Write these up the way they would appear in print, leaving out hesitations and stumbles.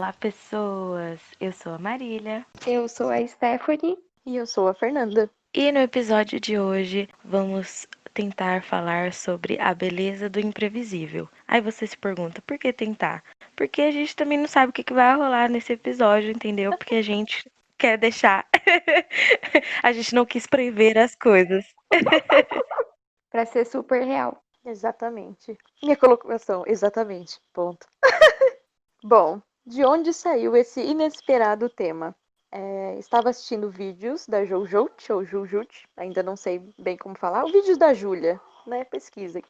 Olá, pessoas! Eu sou a Marília Eu sou a Stephanie. E eu sou a Fernanda. e no episódio de hoje vamos tentar falar sobre a beleza do imprevisível. Aí você se pergunta, por que tentar? Porque a gente também não sabe o que vai rolar nesse episódio, entendeu? Porque a gente quer deixar. A gente não quis prever as coisas. Pra ser super real. Exatamente. Minha colocação, exatamente. Ponto. Bom, de onde saiu esse inesperado tema? Estava assistindo vídeos da Joujut, ou Jujut, ainda não sei bem como falar. O vídeo da Júlia, né? Pesquisem.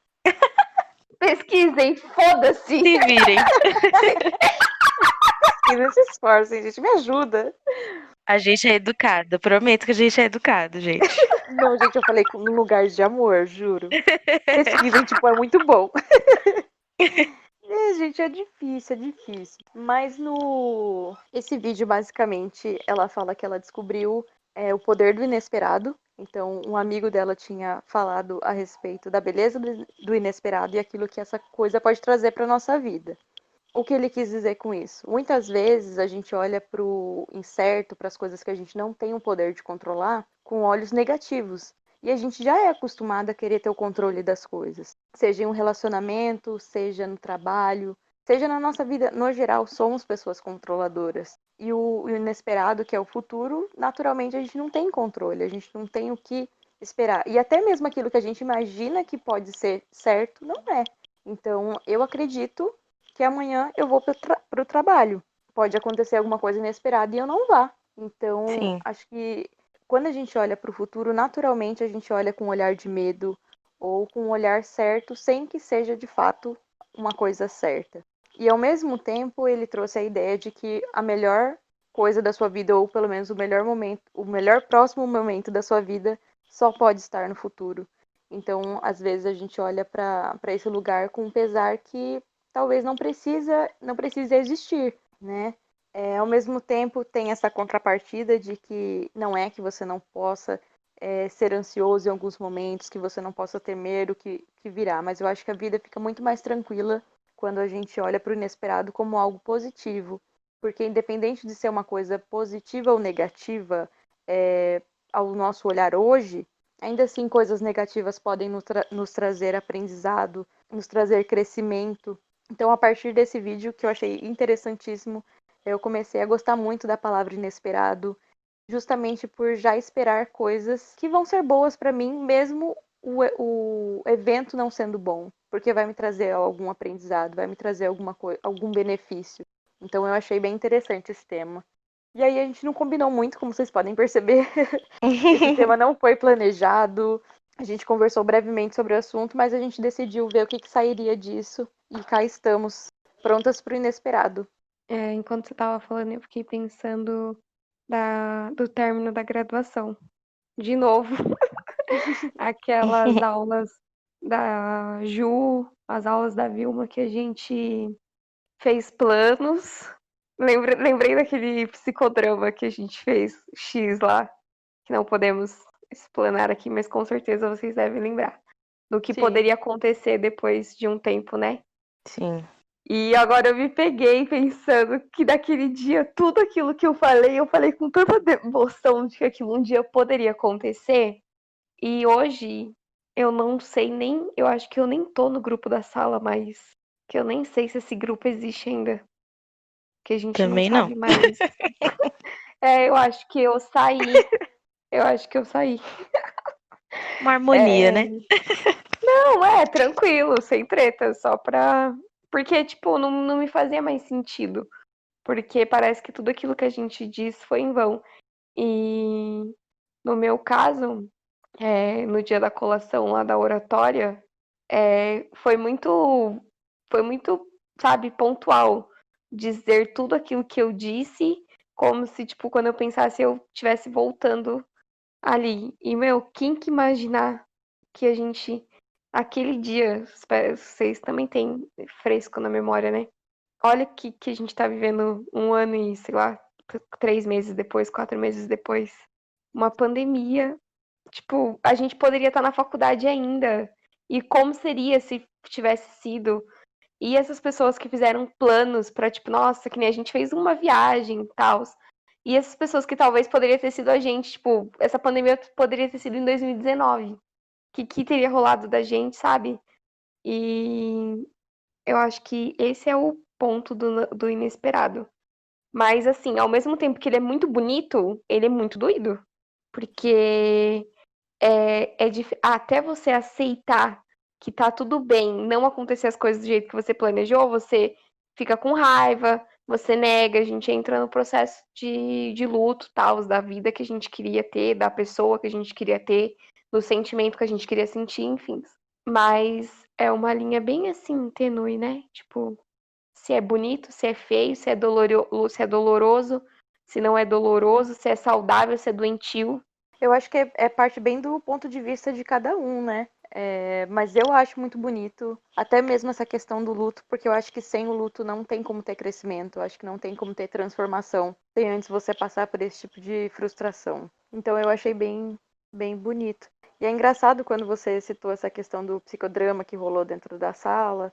Pesquisem, foda-se! Se virem. E não se esforcem, gente, me ajuda. A gente é educado, prometo que a gente é educado, gente. Não, gente, eu falei num lugar de amor, juro. Pesquisem, tipo, é muito bom. Gente, é difícil, é difícil. Mas esse vídeo, basicamente, ela fala que ela descobriu o poder do inesperado. Então, um amigo dela tinha falado a respeito da beleza do inesperado e aquilo que essa coisa pode trazer para nossa vida. O que ele quis dizer com isso? Muitas vezes a gente olha para o incerto, para as coisas que a gente não tem o poder de controlar, com olhos negativos. E a gente já é acostumado a querer ter o controle das coisas. Seja em um relacionamento, seja no trabalho, seja na nossa vida, no geral, somos pessoas controladoras. E o inesperado, que é o futuro, naturalmente a gente não tem controle, a gente não tem o que esperar. E até mesmo aquilo que a gente imagina que pode ser certo, não é. Então, eu acredito que amanhã eu vou para o trabalho. Pode acontecer alguma coisa inesperada e eu não vá. Então, Sim. acho que quando a gente olha para o futuro, naturalmente a gente olha com um olhar de medo ou com um olhar certo, sem que seja de fato uma coisa certa. E ao mesmo tempo, ele trouxe a ideia de que a melhor coisa da sua vida, ou pelo menos o melhor momento, o melhor próximo momento da sua vida, só pode estar no futuro. Então, às vezes a gente olha para esse lugar com um pesar que talvez não precise existir, né? Ao mesmo tempo, tem essa contrapartida de que não é que você não possa ser ansioso em alguns momentos, que você não possa temer o que virá, mas eu acho que a vida fica muito mais tranquila quando a gente olha para o inesperado como algo positivo, porque independente de ser uma coisa positiva ou negativa, ao nosso olhar hoje, ainda assim coisas negativas podem nos trazer aprendizado, nos trazer crescimento. Então, a partir desse vídeo, que eu achei interessantíssimo, eu comecei a gostar muito da palavra inesperado, justamente por já esperar coisas que vão ser boas para mim, mesmo o evento não sendo bom, porque vai me trazer algum aprendizado, vai me trazer algum benefício. Então, eu achei bem interessante esse tema. E aí, a gente não combinou muito, como vocês podem perceber. Esse tema não foi planejado. A gente conversou brevemente sobre o assunto, mas a gente decidiu ver o que sairia disso. E cá estamos, prontas para o inesperado. Enquanto você tava falando, eu fiquei pensando do término da graduação. De novo, aquelas aulas da Ju, as aulas da Vilma que a gente fez planos. Lembrei daquele psicodrama que a gente fez, X lá, que não podemos explanar aqui, mas com certeza vocês devem lembrar do que Sim. poderia acontecer depois de um tempo, né? Sim. E agora eu me peguei pensando que daquele dia, tudo aquilo que eu falei com tanta devoção de que aquilo um dia poderia acontecer. E hoje eu não sei nem, eu acho que eu nem tô no grupo da sala mais, que eu nem sei se esse grupo existe ainda. Que a gente Também não não. sabe mais. Eu acho que eu saí. Eu acho que eu saí. Uma harmonia, né? Não, tranquilo, sem treta, só pra. Porque, tipo, não me fazia mais sentido. Porque parece que tudo aquilo que a gente diz foi em vão. E no meu caso, no dia da colação lá da oratória, foi muito, sabe, pontual dizer tudo aquilo que eu disse, como se, tipo, quando eu pensasse eu estivesse voltando ali. E, meu, quem que imaginar que a gente, aquele dia, vocês também têm fresco na memória, né? Olha que a gente tá vivendo 1 ano e, sei lá, 3 meses depois, 4 meses depois. Uma pandemia. Tipo, a gente poderia estar na faculdade ainda. E como seria se tivesse sido? E essas pessoas que fizeram planos pra, tipo, nossa, que nem a gente fez uma viagem e tal. E essas pessoas que talvez poderia ter sido a gente, tipo, essa pandemia poderia ter sido em 2019. Que teria rolado da gente, sabe? E eu acho que esse é o ponto do inesperado. Mas, assim, ao mesmo tempo que ele é muito bonito, ele é muito doído. Porque até você aceitar que tá tudo bem, não acontecer as coisas do jeito que você planejou, você fica com raiva, você nega, a gente entra no processo de luto, tal, da vida que a gente queria ter, da pessoa que a gente queria ter, do sentimento que a gente queria sentir, enfim. Mas é uma linha bem assim, tênue, né? Tipo, se é bonito, se é feio, se é doloroso, se não é doloroso, se é saudável, se é doentio. Eu acho que é parte bem do ponto de vista de cada um, né? Mas eu acho muito bonito, até mesmo essa questão do luto, porque eu acho que sem o luto não tem como ter crescimento, eu acho que não tem como ter transformação, sem antes você passar por esse tipo de frustração. Então eu achei bem, bem bonito. E é engraçado quando você citou essa questão do psicodrama que rolou dentro da sala.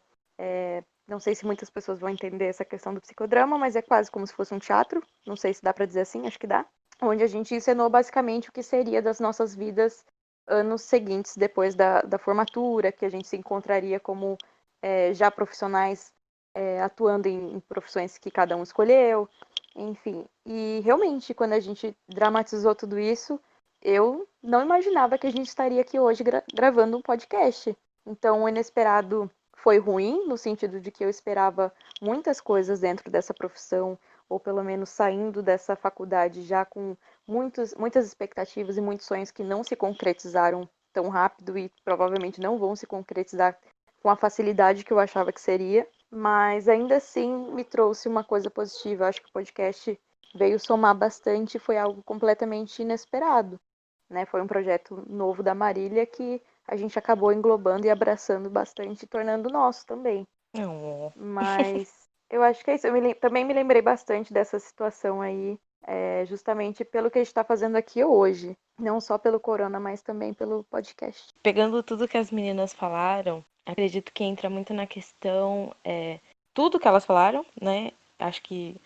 Não sei se muitas pessoas vão entender essa questão do psicodrama, mas é quase como se fosse um teatro. Não sei se dá para dizer assim, acho que dá. Onde a gente encenou basicamente o que seria das nossas vidas anos seguintes depois da formatura, que a gente se encontraria como já profissionais atuando em profissões que cada um escolheu, enfim. E realmente, quando a gente dramatizou tudo isso, eu não imaginava que a gente estaria aqui hoje gravando um podcast. Então, o inesperado foi ruim, no sentido de que eu esperava muitas coisas dentro dessa profissão, ou pelo menos saindo dessa faculdade já com muitas expectativas e muitos sonhos que não se concretizaram tão rápido e provavelmente não vão se concretizar com a facilidade que eu achava que seria, mas ainda assim me trouxe uma coisa positiva. Eu acho que o podcast veio somar bastante, foi algo completamente inesperado, né? Foi um projeto novo da Marília que a gente acabou englobando e abraçando bastante, e tornando nosso também. Oh. Mas eu acho que é isso. Também me lembrei bastante dessa situação aí, justamente pelo que a gente está fazendo aqui hoje. Não só pelo corona, mas também pelo podcast. Pegando tudo que as meninas falaram, acredito que entra muito na questão, tudo que elas falaram, né? Acho que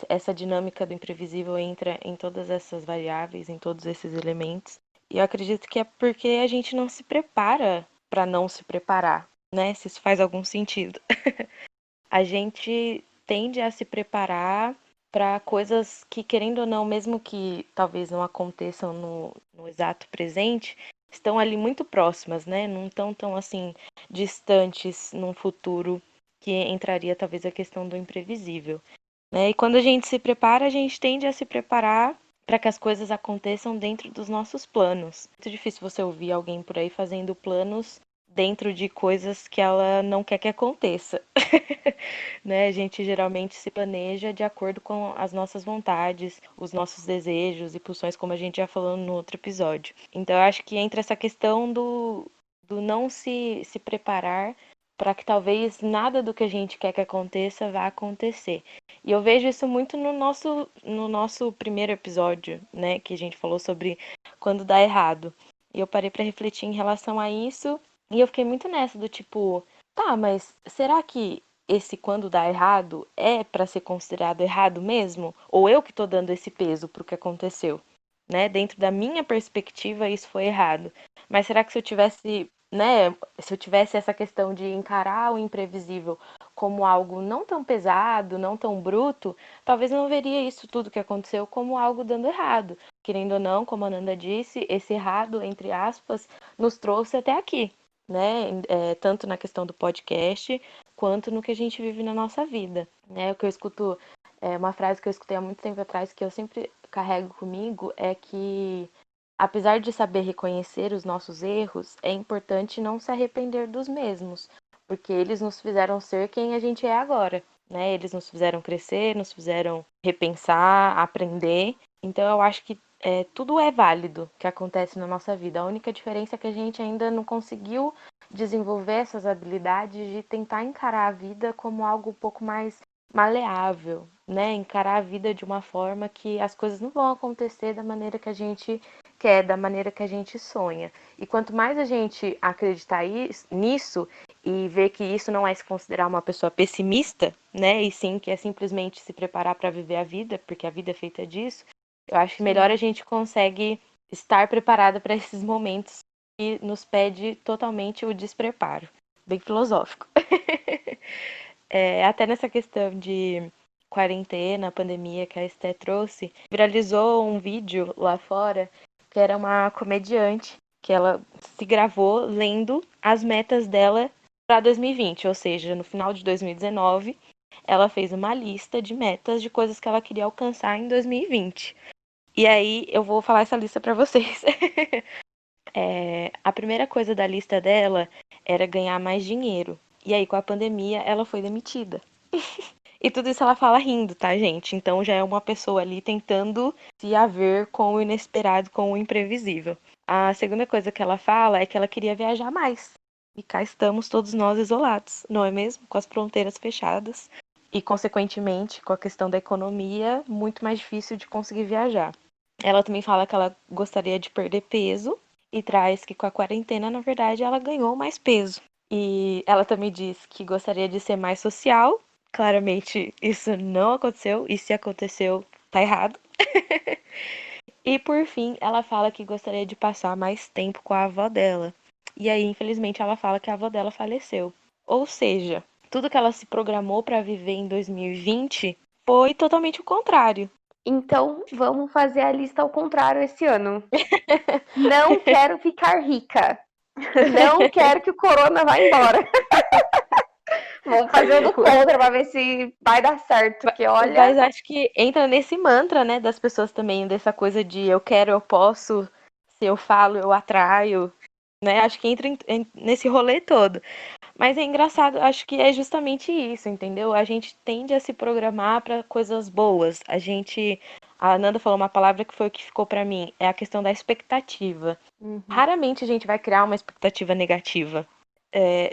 essa dinâmica do imprevisível entra em todas essas variáveis, em todos esses elementos. E eu acredito que é porque a gente não se prepara para não se preparar, né? Se isso faz algum sentido. A gente tende a se preparar para coisas que, querendo ou não, mesmo que talvez não aconteçam no exato presente, estão ali muito próximas, né? Não estão tão assim distantes num futuro que entraria talvez a questão do imprevisível, né? E quando a gente se prepara, a gente tende a se preparar para que as coisas aconteçam dentro dos nossos planos. É muito difícil você ouvir alguém por aí fazendo planos dentro de coisas que ela não quer que aconteça. Né? A gente geralmente se planeja de acordo com as nossas vontades, os nossos desejos e pulsões, como a gente já falou no outro episódio. Então, eu acho que entra essa questão do não se preparar para que talvez nada do que a gente quer que aconteça vá acontecer. E eu vejo isso muito no nosso primeiro episódio, né? Que a gente falou sobre quando dá errado. E eu parei para refletir em relação a isso e eu fiquei muito nessa do tipo, tá, mas será que esse quando dá errado é para ser considerado errado mesmo? Ou eu que tô dando esse peso pro que aconteceu? Né? Dentro da minha perspectiva, isso foi errado. Mas será que se eu tivesse, né, se eu tivesse essa questão de encarar o imprevisível como algo não tão pesado, não tão bruto, talvez eu não veria isso tudo que aconteceu como algo dando errado. Querendo ou não, como a Nanda disse, esse errado, entre aspas, nos trouxe até aqui, né? Tanto na questão do podcast, quanto no que a gente vive na nossa vida, né? O que eu escuto, uma frase que eu escutei há muito tempo atrás, que eu sempre carrego comigo, é que apesar de saber reconhecer os nossos erros, é importante não se arrepender dos mesmos, porque eles nos fizeram ser quem a gente é agora, né? Eles nos fizeram crescer, nos fizeram repensar, aprender. Então eu acho que tudo é válido que acontece na nossa vida. A única diferença é que a gente ainda não conseguiu desenvolver essas habilidades de tentar encarar a vida como algo um pouco mais maleável, né? Encarar a vida de uma forma que as coisas não vão acontecer da maneira que a gente quer, da maneira que a gente sonha. E quanto mais a gente acreditar nisso e ver que isso não é se considerar uma pessoa pessimista, né? E sim que é simplesmente se preparar para viver a vida, porque a vida é feita disso, eu acho que melhor a gente consegue estar preparada para esses momentos que nos pede totalmente o despreparo. Bem filosófico. Até nessa questão de quarentena, pandemia que a Esté trouxe, viralizou um vídeo lá fora que era uma comediante que ela se gravou lendo as metas dela para 2020, ou seja, no final de 2019, ela fez uma lista de metas de coisas que ela queria alcançar em 2020. E aí eu vou falar essa lista para vocês. A primeira coisa da lista dela era ganhar mais dinheiro. E aí, com a pandemia, ela foi demitida. E tudo isso ela fala rindo, tá, gente? Então já é uma pessoa ali tentando se haver com o inesperado, com o imprevisível. A segunda coisa que ela fala é que ela queria viajar mais. E cá estamos todos nós isolados, não é mesmo? Com as fronteiras fechadas. E, consequentemente, com a questão da economia, muito mais difícil de conseguir viajar. Ela também fala que ela gostaria de perder peso e traz que com a quarentena, na verdade, ela ganhou mais peso. E ela também diz que gostaria de ser mais social. Claramente, isso não aconteceu. E se aconteceu, tá errado. E por fim, ela fala que gostaria de passar mais tempo com a avó dela. E aí, infelizmente, ela fala que a avó dela faleceu. Ou seja, tudo que ela se programou para viver em 2020 foi totalmente o contrário. Então, vamos fazer a lista ao contrário esse ano. Não quero ficar rica. Não quero que o corona vá embora. Vamos fazer o do contra pra ver se vai dar certo. Porque olha. Mas acho que entra nesse mantra, né, das pessoas também, dessa coisa de eu quero, eu posso, se eu falo, eu atraio, né? Acho que entra nesse rolê todo. Mas é engraçado, acho que é justamente isso, entendeu? A gente tende a se programar para coisas boas. A Nanda falou uma palavra que foi o que ficou para mim, é a questão da expectativa. Raramente a gente vai criar uma expectativa negativa.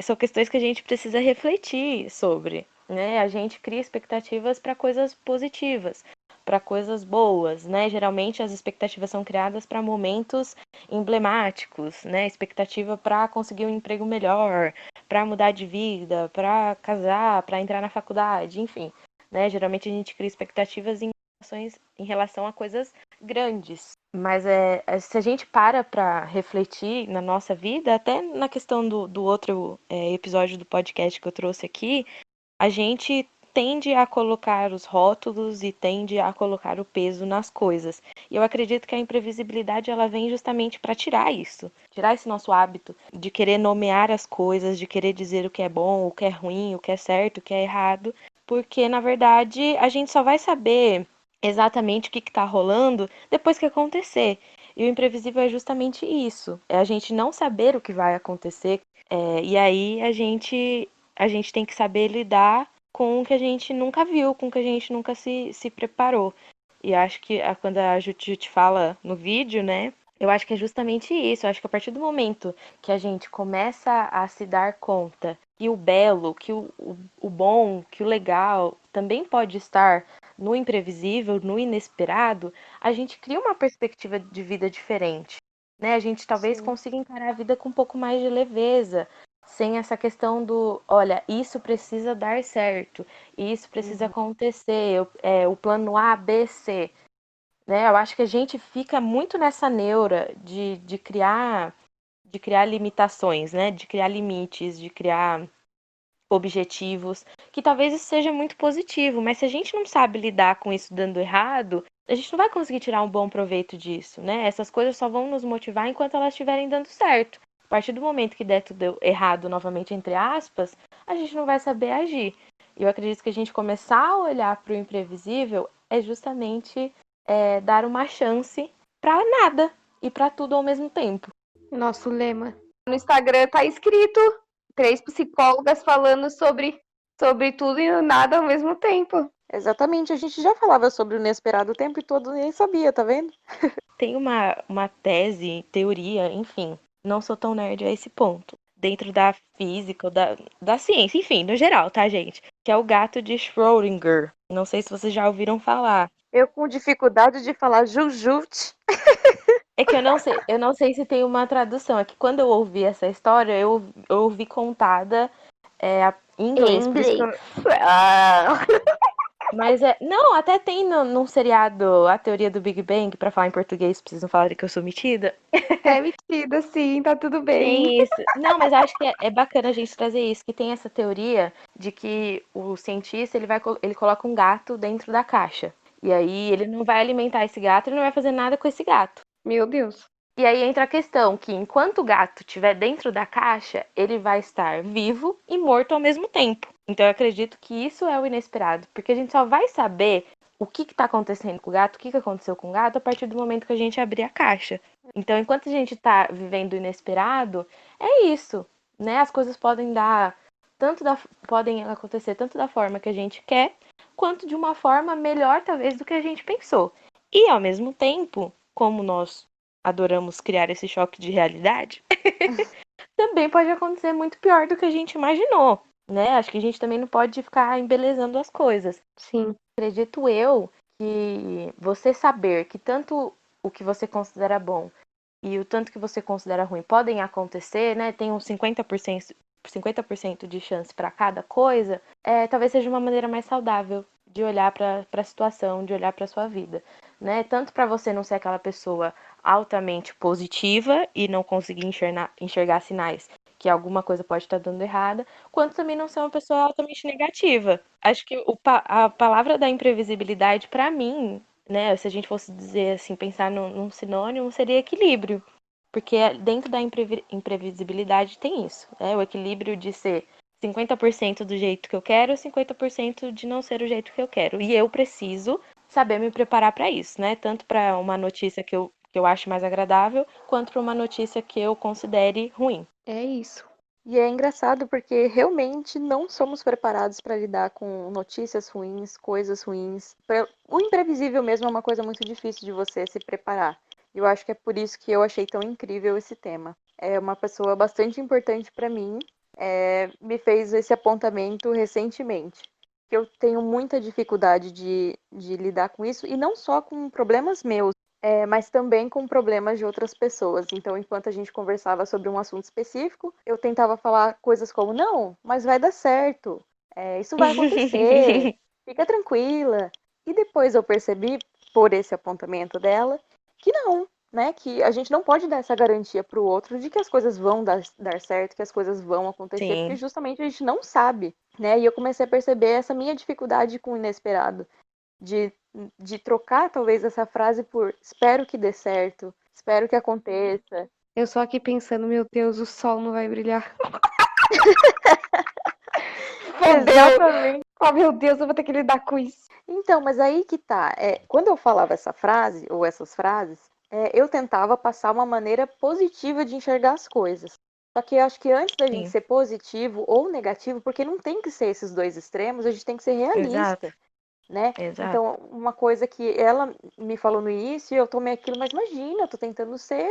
São questões que a gente precisa refletir sobre, né? A gente cria expectativas para coisas positivas, para coisas boas, né? Geralmente as expectativas são criadas para momentos emblemáticos, né? Expectativa para conseguir um emprego melhor, para mudar de vida, para casar, para entrar na faculdade, enfim, né? Geralmente a gente cria expectativas em relação a coisas grandes. Mas se a gente para refletir na nossa vida, até na questão do outro episódio do podcast que eu trouxe aqui, a gente tende a colocar os rótulos e tende a colocar o peso nas coisas. E eu acredito que a imprevisibilidade ela vem justamente para tirar isso, tirar esse nosso hábito de querer nomear as coisas, de querer dizer o que é bom, o que é ruim, o que é certo, o que é errado, porque na verdade a gente só vai saber exatamente o que está rolando depois que acontecer. E o imprevisível é justamente isso, é a gente não saber o que vai acontecer, e aí a gente tem que saber lidar com o que a gente nunca viu, com o que a gente nunca se preparou. E acho que quando a Jut fala no vídeo, né? Eu acho que é justamente isso. Eu acho que a partir do momento que a gente começa a se dar conta que o belo, que o bom, que o legal também pode estar no imprevisível, no inesperado, a gente cria uma perspectiva de vida diferente. Né? A gente talvez consiga encarar a vida com um pouco mais de leveza, sem essa questão do, olha, isso precisa dar certo, isso precisa acontecer, o plano A, B, C. Né? Eu acho que a gente fica muito nessa neura de criar limitações, né? De criar limites, de criar objetivos, que talvez isso seja muito positivo, mas se a gente não sabe lidar com isso dando errado, a gente não vai conseguir tirar um bom proveito disso, né? Essas coisas só vão nos motivar enquanto elas estiverem dando certo. A partir do momento que der tudo errado, novamente, entre aspas, a gente não vai saber agir. E eu acredito que a gente começar a olhar para o imprevisível é justamente dar uma chance para nada e para tudo ao mesmo tempo. Nosso lema. No Instagram tá escrito 3 psicólogas falando sobre tudo e nada ao mesmo tempo. Exatamente, a gente já falava sobre o inesperado o tempo todo e nem sabia, tá vendo? Tem uma tese, teoria, enfim, não sou tão nerd a esse ponto, dentro da física, ou da ciência, enfim, no geral, tá, gente? Que é o gato de Schrödinger. Não sei se vocês já ouviram falar. Eu com dificuldade de falar jujute. É que eu não sei se tem uma tradução. É que quando eu ouvi essa história, eu ouvi contada em Em inglês. Por isso que inglês. eu, Ah. mas não, até tem num seriado A Teoria do Big Bang, pra falar em português, precisam falar que eu sou metida. É mentira, sim, tá tudo bem. Tem isso. Não, mas acho que é bacana a gente trazer isso, que tem essa teoria de que o cientista ele coloca um gato dentro da caixa. E aí ele não vai alimentar esse gato, ele não vai fazer nada com esse gato. Meu Deus. E aí entra a questão que enquanto o gato estiver dentro da caixa, ele vai estar vivo e morto ao mesmo tempo. Então eu acredito que isso é o inesperado, porque a gente só vai saber o que está acontecendo com o gato, o que aconteceu com o gato a partir do momento que a gente abrir a caixa. Então, enquanto a gente está vivendo o inesperado, é isso, né? As coisas podem podem acontecer tanto da forma que a gente quer, quanto de uma forma melhor talvez do que a gente pensou. E ao mesmo tempo, como nós adoramos criar esse choque de realidade, também pode acontecer muito pior do que a gente imaginou, né? Acho que a gente também não pode ficar embelezando as coisas. Sim. Acredito eu que você saber que tanto o que você considera bom e o tanto que você considera ruim podem acontecer, né? Tem uns 50% de chance para cada coisa, talvez seja uma maneira mais saudável de olhar para a situação, de olhar para a sua vida, né? Tanto para você não ser aquela pessoa altamente positiva e não conseguir enxergar sinais que alguma coisa pode estar dando errada, quanto também não ser uma pessoa altamente negativa. Acho que a palavra da imprevisibilidade, para mim, né, se a gente fosse dizer assim, pensar num sinônimo, seria equilíbrio. Porque dentro da imprevisibilidade tem isso, né? O equilíbrio de ser 50% do jeito que eu quero, 50% de não ser o jeito que eu quero. E eu preciso saber me preparar para isso, né? Tanto para uma notícia que eu acho mais agradável, quanto para uma notícia que eu considere ruim. É isso. E é engraçado porque realmente não somos preparados para lidar com notícias ruins, coisas ruins. O imprevisível mesmo é uma coisa muito difícil de você se preparar. E eu acho que é por isso que eu achei tão incrível esse tema. É uma pessoa bastante importante para mim, me fez esse apontamento recentemente. Que eu tenho muita dificuldade de lidar com isso, e não só com problemas meus, mas também com problemas de outras pessoas. Então, enquanto a gente conversava sobre um assunto específico, eu tentava falar coisas como: não, mas vai dar certo, isso vai acontecer, fica tranquila. E depois eu percebi, por esse apontamento dela, que não, né? Que a gente não pode dar essa garantia para o outro de que as coisas vão dar certo, que as coisas vão acontecer, porque Sim. justamente a gente não sabe, né? E eu comecei a perceber essa minha dificuldade com o inesperado de, de trocar talvez essa frase por espero que dê certo, espero que aconteça. Eu só aqui pensando, meu Deus, o sol não vai brilhar. Fodeu. Exatamente. Oh, meu Deus, eu vou ter que lidar com isso. Então, mas aí que tá. Quando eu falava essa frase, ou essas frases, eu tentava passar uma maneira positiva de enxergar as coisas. Só que eu acho que antes da gente Sim, ser positivo ou negativo, porque não tem que ser esses dois extremos, a gente tem que ser exato, realista, né? exato. Então, uma coisa que ela me falou no início, eu tomei aquilo, mas imagina, eu tô tentando ser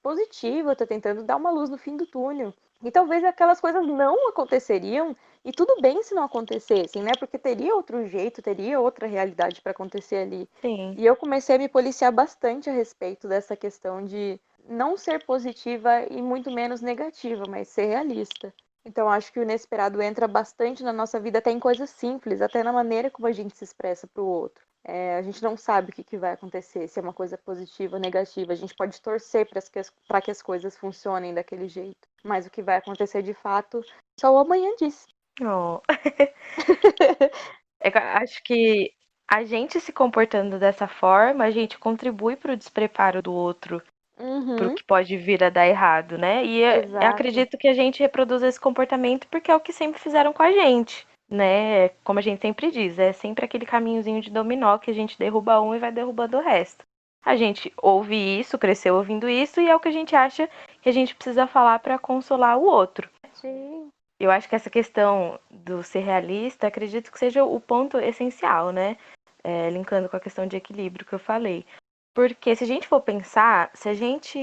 positiva, eu tô tentando dar uma luz no fim do túnel. E talvez aquelas coisas não aconteceriam, e tudo bem se não acontecessem, né? Porque teria outro jeito, teria outra realidade para acontecer ali. Sim. E eu comecei a me policiar bastante a respeito dessa questão de não ser positiva e muito menos negativa, mas ser realista. Então, acho que o inesperado entra bastante na nossa vida, até em coisas simples, até na maneira como a gente se expressa para o outro. A gente não sabe o que vai acontecer, se é uma coisa positiva ou negativa. A gente pode torcer para que as coisas funcionem daquele jeito. Mas o que vai acontecer de fato, só o amanhã diz. Oh. Acho que a gente se comportando dessa forma, a gente contribui para o despreparo do outro, para o Uhum, que pode vir a dar errado, né? E eu exato. acredito que a gente reproduz esse comportamento porque é o que sempre fizeram com a gente, né? Como a gente sempre diz, é sempre aquele caminhozinho de dominó que a gente derruba um e vai derrubando o resto. A gente ouve isso, cresceu ouvindo isso e é o que a gente acha que a gente precisa falar para consolar o outro. Sim. Eu acho que essa questão do ser realista, acredito que seja o ponto essencial, né? Linkando com a questão de equilíbrio que eu falei. Porque se a gente for pensar, se a gente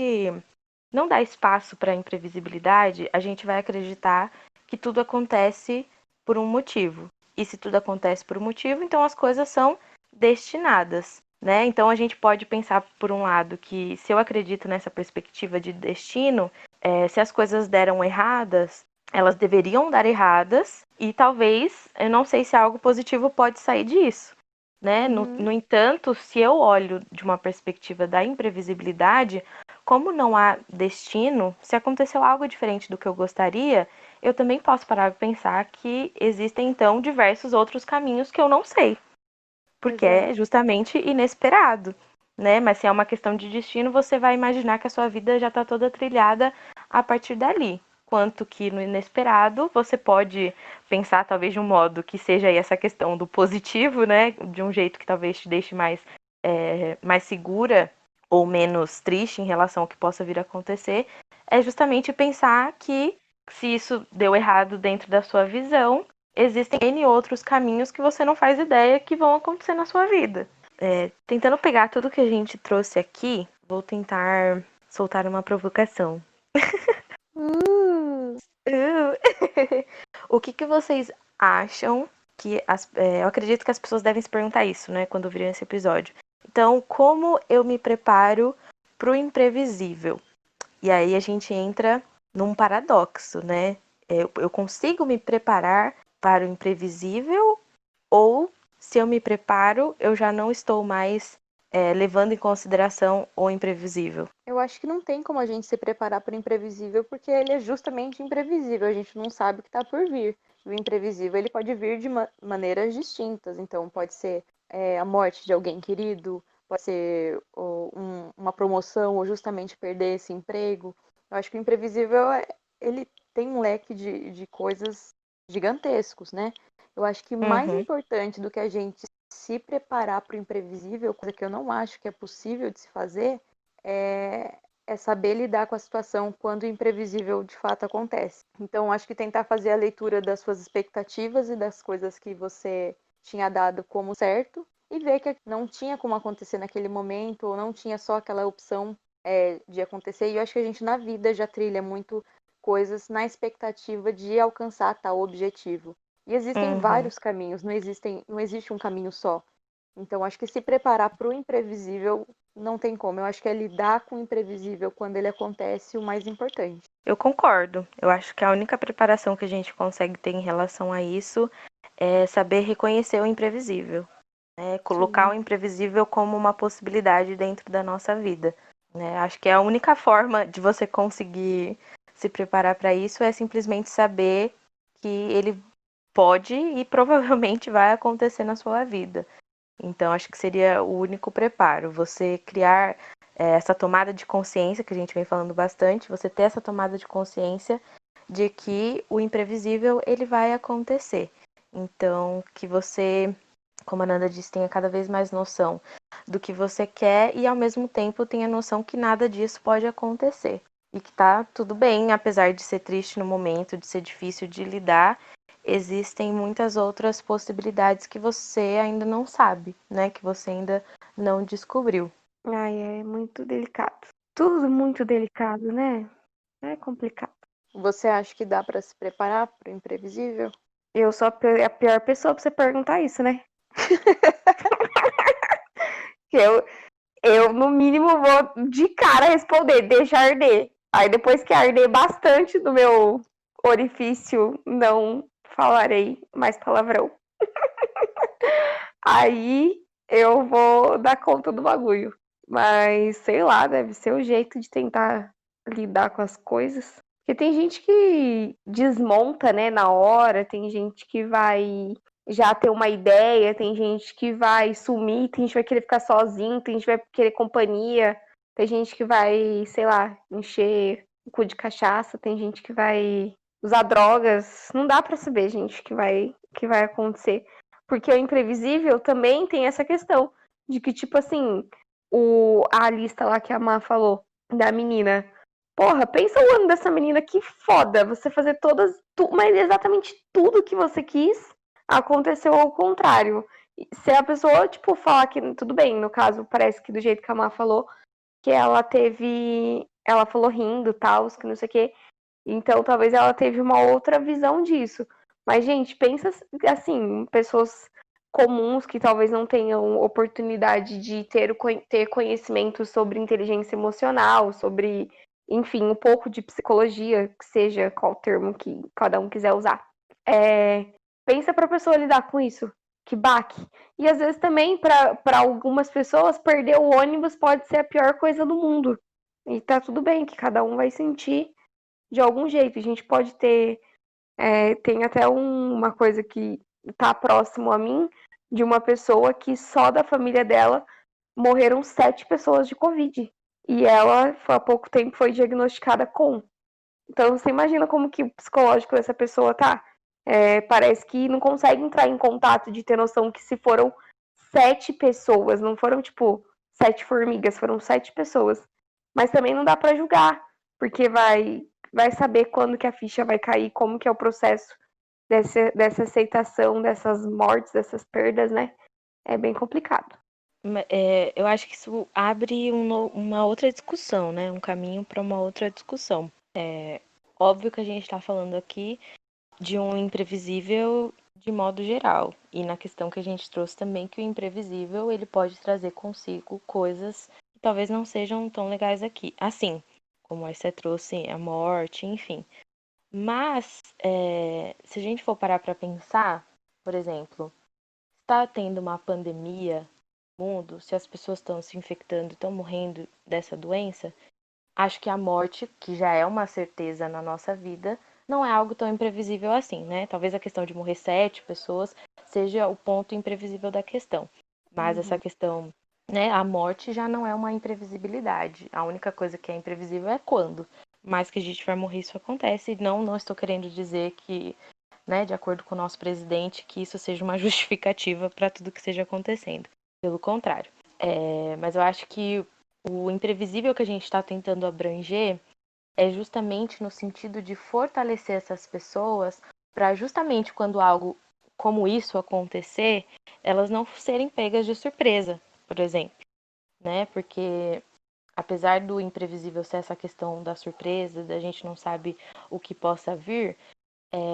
não dá espaço para a imprevisibilidade, a gente vai acreditar que tudo acontece por um motivo. E se tudo acontece por um motivo, então as coisas são destinadas. né? Então a gente pode pensar, por um lado, que se eu acredito nessa perspectiva de destino, se as coisas deram erradas, elas deveriam dar erradas e talvez, eu não sei se algo positivo pode sair disso, né? No entanto, se eu olho de uma perspectiva da imprevisibilidade, como não há destino, se aconteceu algo diferente do que eu gostaria, eu também posso parar para pensar que existem, então, diversos outros caminhos que eu não sei, porque é justamente inesperado, né? Mas se é uma questão de destino, você vai imaginar que a sua vida já está toda trilhada a partir dali. Quanto que no inesperado, você pode pensar talvez de um modo que seja aí essa questão do positivo, né? De um jeito que talvez te deixe mais segura ou menos triste em relação ao que possa vir a acontecer, é justamente pensar que se isso deu errado dentro da sua visão, existem N outros caminhos que você não faz ideia que vão acontecer na sua vida. Tentando pegar tudo que a gente trouxe aqui, vou tentar soltar uma provocação. O que vocês acham que eu acredito que as pessoas devem se perguntar isso, né, quando virem esse episódio. Então, como eu me preparo pro imprevisível? E aí a gente entra num paradoxo, né? Eu consigo me preparar para o imprevisível ou se eu me preparo, eu já não estou mais levando em consideração o imprevisível? Eu acho que não tem como a gente se preparar para o imprevisível, porque ele é justamente imprevisível, a gente não sabe o que está por vir. O imprevisível ele pode vir de maneiras distintas, então pode ser a morte de alguém querido, pode ser uma promoção ou justamente perder esse emprego. Eu acho que o imprevisível ele tem um leque de coisas gigantescos, né? Eu acho que mais importante do que a gente se preparar para o imprevisível, coisa que eu não acho que é possível de se fazer, é saber lidar com a situação quando o imprevisível de fato acontece. Então, acho que tentar fazer a leitura das suas expectativas e das coisas que você tinha dado como certo e ver que não tinha como acontecer naquele momento ou não tinha só aquela opção de acontecer. E eu acho que a gente na vida já trilha muito coisas na expectativa de alcançar tal objetivo. E existem vários caminhos, não existe um caminho só. Então, acho que se preparar para o imprevisível não tem como. Eu acho que é lidar com o imprevisível quando ele acontece o mais importante. Eu concordo. Eu acho que a única preparação que a gente consegue ter em relação a isso é saber reconhecer o imprevisível. Colocar o imprevisível como uma possibilidade dentro da nossa vida. Acho que a única forma de você conseguir se preparar para isso é simplesmente saber que ele pode e provavelmente vai acontecer na sua vida. Então, acho que seria o único preparo. Você criar essa tomada de consciência, que a gente vem falando bastante, você ter essa tomada de consciência de que o imprevisível, ele vai acontecer. Então, que você, como a Nanda disse, tenha cada vez mais noção do que você quer e, ao mesmo tempo, tenha noção que nada disso pode acontecer. E que tá tudo bem, apesar de ser triste no momento, de ser difícil de lidar, existem muitas outras possibilidades que você ainda não sabe, né? Que você ainda não descobriu. Ai, é muito delicado. Tudo muito delicado, né? É complicado. Você acha que dá para se preparar para o imprevisível? Eu sou a pior pessoa pra você perguntar isso, né? Que eu, no mínimo, vou de cara responder, deixa arder. Aí depois que arder bastante do meu orifício, não falarei mais palavrão. Aí eu vou dar conta do bagulho. Mas, sei lá, deve ser o jeito de tentar lidar com as coisas. Porque tem gente que desmonta, né, na hora, tem gente que vai já ter uma ideia, tem gente que vai sumir, tem gente que vai querer ficar sozinho, tem gente que vai querer companhia, tem gente que vai, sei lá, encher o cu de cachaça, tem gente que vai usar drogas. Não dá pra saber, gente, que vai acontecer. Porque o imprevisível também tem essa questão de que, tipo assim, a lista lá que a Má falou, da menina. Porra, pensa o ano dessa menina, que foda. Você fazer mas exatamente tudo que você quis aconteceu ao contrário. Se a pessoa, tipo, falar que tudo bem, no caso, parece que do jeito que a Má falou, que ela falou rindo, tal, que não sei o quê. Então, talvez ela teve uma outra visão disso. Mas, gente, pensa assim, pessoas comuns que talvez não tenham oportunidade de ter conhecimento sobre inteligência emocional, sobre, enfim, um pouco de psicologia, que seja qual termo que cada um quiser usar. Pensa para a pessoa lidar com isso, que baque. E às vezes também, para algumas pessoas, perder o ônibus pode ser a pior coisa do mundo. E tá tudo bem, que cada um vai sentir de algum jeito. A gente pode ter. Tem até uma coisa que tá próximo a mim, de uma pessoa que só da família dela morreram 7 pessoas de Covid. E ela, há pouco tempo, foi diagnosticada com. Então, você imagina como que o psicológico dessa pessoa tá? Parece que não consegue entrar em contato de ter noção que se foram 7 pessoas, não foram, tipo, 7 formigas, foram 7 pessoas. Mas também não dá para julgar, porque vai saber quando que a ficha vai cair, como que é o processo dessa aceitação, dessas mortes, dessas perdas, né? É bem complicado. Eu acho que isso abre uma outra discussão, né? Um caminho para uma outra discussão. Óbvio que a gente está falando aqui de um imprevisível de modo geral. E na questão que a gente trouxe também, que o imprevisível ele pode trazer consigo coisas que talvez não sejam tão legais aqui. Assim, como a Esté trouxe a morte, enfim. Mas, se a gente for parar para pensar, por exemplo, está tendo uma pandemia no mundo, se as pessoas estão se infectando, estão morrendo dessa doença, acho que a morte, que já é uma certeza na nossa vida, não é algo tão imprevisível assim, né? Talvez a questão de morrer 7 pessoas seja o ponto imprevisível da questão. Mas essa questão, né? A morte já não é uma imprevisibilidade. A única coisa que é imprevisível é quando. Mas que a gente vai morrer, isso acontece. E não estou querendo dizer que, né, de acordo com o nosso presidente, que isso seja uma justificativa para tudo que esteja acontecendo. Pelo contrário. Mas eu acho que o imprevisível que a gente está tentando abranger é justamente no sentido de fortalecer essas pessoas para justamente quando algo como isso acontecer, elas não serem pegas de surpresa, por exemplo, né? Porque apesar do imprevisível ser essa questão da surpresa, da gente não sabe o que possa vir,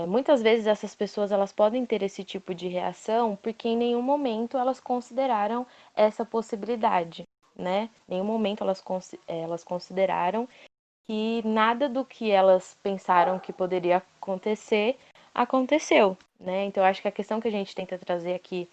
muitas vezes essas pessoas elas podem ter esse tipo de reação porque em nenhum momento elas consideraram essa possibilidade, né? Em nenhum momento elas consideraram que nada do que elas pensaram que poderia acontecer aconteceu, né? Então acho que a questão que a gente tenta trazer aqui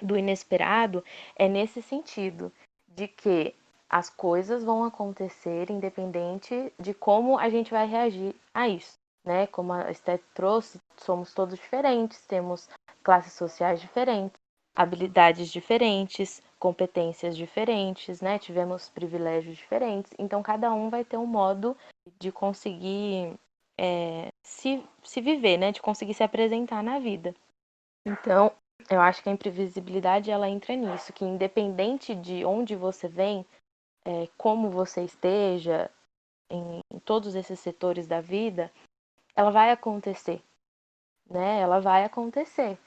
do inesperado é nesse sentido, de que as coisas vão acontecer independente de como a gente vai reagir a isso, né? Como a Esté trouxe, somos todos diferentes, temos classes sociais diferentes, habilidades diferentes, competências diferentes, né? Tivemos privilégios diferentes, então cada um vai ter um modo de conseguir se viver, né? De conseguir se apresentar na vida. Então, eu acho que a imprevisibilidade ela entra nisso, que independente de onde você vem, como você esteja, em todos esses setores da vida, ela vai acontecer, né? Ela vai acontecer.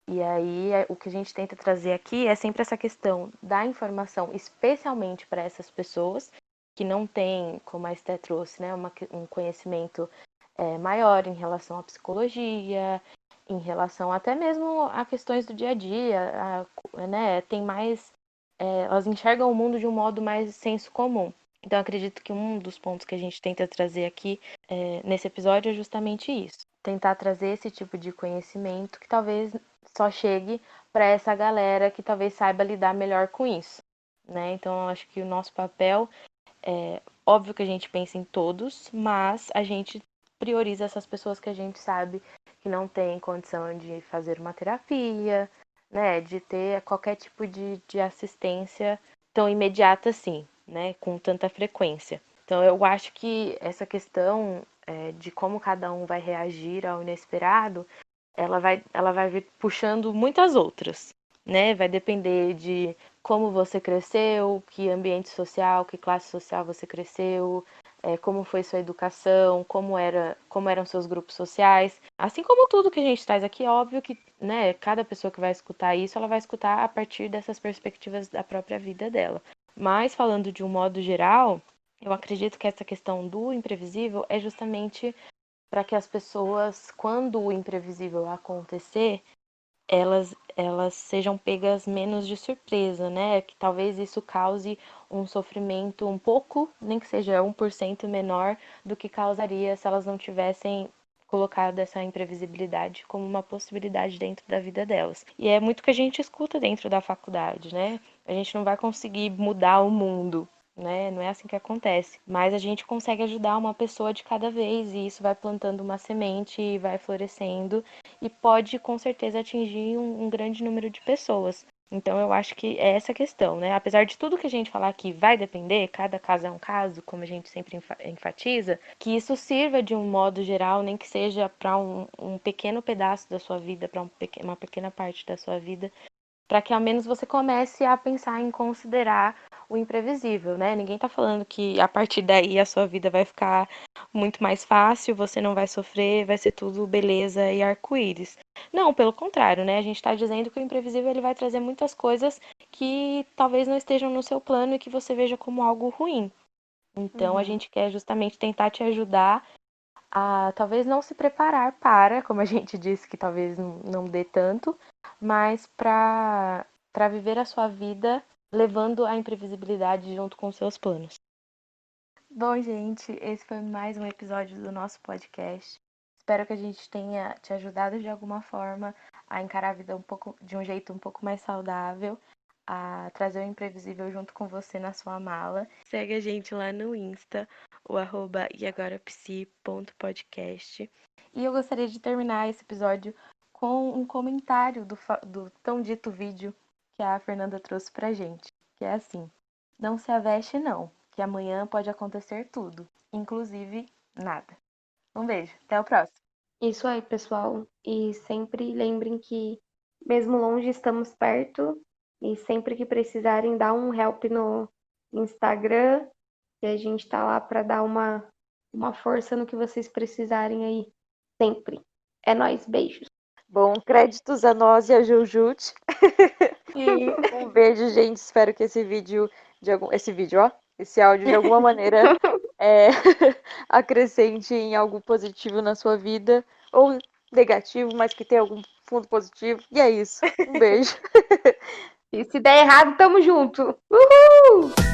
E aí, o que a gente tenta trazer aqui é sempre essa questão da informação, especialmente para essas pessoas que não têm, como a Esté trouxe, né, um conhecimento maior em relação à psicologia, em relação até mesmo a questões do dia a dia, né, tem mais, elas enxergam o mundo de um modo mais senso comum. Então, acredito que um dos pontos que a gente tenta trazer aqui nesse episódio é justamente isso. Tentar trazer esse tipo de conhecimento que talvez só chegue para essa galera que talvez saiba lidar melhor com isso, né? Então, eu acho que o nosso papel óbvio que a gente pensa em todos, mas a gente prioriza essas pessoas que a gente sabe que não tem condição de fazer uma terapia, né? De ter qualquer tipo de assistência tão imediata assim, né? Com tanta frequência. Então, eu acho que essa questão de como cada um vai reagir ao inesperado, ela vai vir puxando muitas outras, né? Vai depender de como você cresceu, que ambiente social, que classe social você cresceu, como foi sua educação, como eram seus grupos sociais. Assim como tudo que a gente traz aqui, é óbvio que, né, cada pessoa que vai escutar isso, ela vai escutar a partir dessas perspectivas da própria vida dela. Mas falando de um modo geral, eu acredito que essa questão do imprevisível é justamente para que as pessoas, quando o imprevisível acontecer, elas sejam pegas menos de surpresa, né? Que talvez isso cause um sofrimento um pouco, nem que seja 1% menor do que causaria se elas não tivessem colocado essa imprevisibilidade como uma possibilidade dentro da vida delas. E é muito que a gente escuta dentro da faculdade, né? A gente não vai conseguir mudar o mundo, né? Não é assim que acontece. Mas a gente consegue ajudar uma pessoa de cada vez e isso vai plantando uma semente e vai florescendo e pode com certeza atingir um grande número de pessoas. Então eu acho que é essa questão, né? Apesar de tudo que a gente falar aqui vai depender, cada caso é um caso, como a gente sempre enfatiza, que isso sirva de um modo geral, nem que seja para um pequeno pedaço da sua vida, para uma pequena parte da sua vida, para que ao menos você comece a pensar em considerar o imprevisível, né? Ninguém tá falando que a partir daí a sua vida vai ficar muito mais fácil, você não vai sofrer, vai ser tudo beleza e arco-íris. Não, pelo contrário, né? A gente tá dizendo que o imprevisível ele vai trazer muitas coisas que talvez não estejam no seu plano e que você veja como algo ruim. Então a gente quer justamente tentar te ajudar a talvez não se preparar para, como a gente disse que talvez não dê tanto, mas para viver a sua vida levando a imprevisibilidade junto com os seus planos. Bom, gente, esse foi mais um episódio do nosso podcast. Espero que a gente tenha te ajudado de alguma forma a encarar a vida de um jeito um pouco mais saudável, a trazer o imprevisível junto com você na sua mala. Segue a gente lá no Insta, o @eagorapsi.podcast. E eu gostaria de terminar esse episódio com um comentário do tão dito vídeo que a Fernanda trouxe pra gente, que é assim: não se aveste não, que amanhã pode acontecer tudo, inclusive nada. Um beijo, até o próximo. Isso aí, pessoal. E sempre lembrem que, mesmo longe, estamos perto. E sempre que precisarem, dá um help no Instagram. E a gente tá lá para dar uma força no que vocês precisarem aí. Sempre. É nóis, beijos. Bom, créditos a nós e a Jujute. E um beijo, gente. Espero que esse áudio de alguma maneira acrescente em algo positivo na sua vida. Ou negativo, mas que tenha algum fundo positivo. E é isso. Um beijo. E se der errado, tamo junto. Uhul!